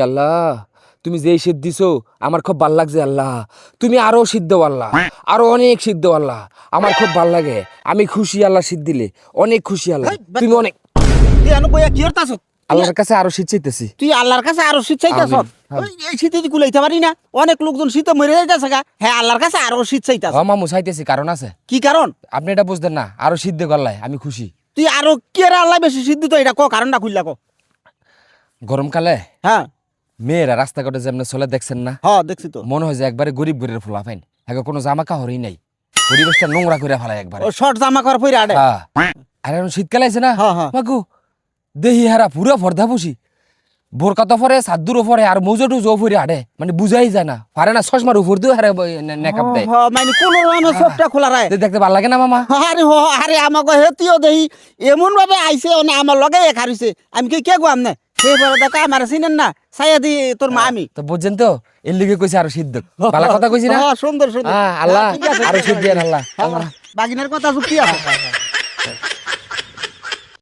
আল্লাহ তুমি যেই শীত দিছো আমার খুব ভাল লাগছে আল্লাহ। তুমি আরো শীত দাও আল্লাহ, আরো অনেক শীত দাও আল্লাহ। আমার খুব ভাল লাগে, আমি খুশি আল্লাহ শীত দিলে, অনেক খুশি আল্লাহ। তুমি অনেক তুই এনো বইয়া কি করতাছ? আল্লাহর কাছে আরো শীত চাইতেছি। তুই আল্লাহর কাছে আরো শীত চাইতাছ? আমিন। হ্যাঁ। এই শীতে তুই কুলাইতে পারি না? অনেক লোকজন শীতে মরে যাইতাছে গা, হ্যাঁ আল্লাহর কাছে আরো শীত চাইতাছ। মামু চাইতেছি, কারণ আছে। কি কারণ? আপনি এটা বুঝতেন না, আরো শীত দিয়ে গল্লায় আমি খুশি। তুই আরো কে আল্লাহ বেশি শীত দিত, এটা ক কারণটা খুললা ক। গরমকালে হ্যাঁ মেয়েরা রাস্তাঘাটে যেমন চলে দেখছেন না, হ্যাঁ দেখছি তো। মনে হয় যে একবারে গরিব গরিবের ফুলা ফাইন, এখন কোনো জামা কাপড়ই নাই, পরিবেশটা নোংরা করে ফেলায় একবারে। ও শর্ট জামা কর পইরা আডে। হ্যাঁ। আর এখন শীতকালে আছে না, হ্যাঁ, হ্যাঁ। মাগু দেহি হারা পুরো ভর্দা বসি, বোরকা তো পরে, সাদ্দুরও পরে, আর মৌজো টুজো পরে আডে, মানে বুঝাই যায় না, পারে না চশমার উপর দিয়েও হারে নেকাপ দেয়। মানে কোন সবটা খোলা রায়। দেখতে ভালো লাগে না মামা? আরে আরে আমাকে হেতিও দেহি এমন ভাবে আইছে, মানে আমার লগে হারিছে, আমি কি কে গোয়াম না সেই বড় দেখা আমার চিনেন না, সাইয়া দি তোর মা আমি তো বুঝছেন তো, এর লিগে কইছে আরো শীত দেখ, ভালো কথা কইছি না? হ্যাঁ, সুন্দর সুন্দর। আল্লাহ ঠিক আছে, আরো শীত দিয়ে আল্লাহ। বাগিনের কথা যুক্তি আছে।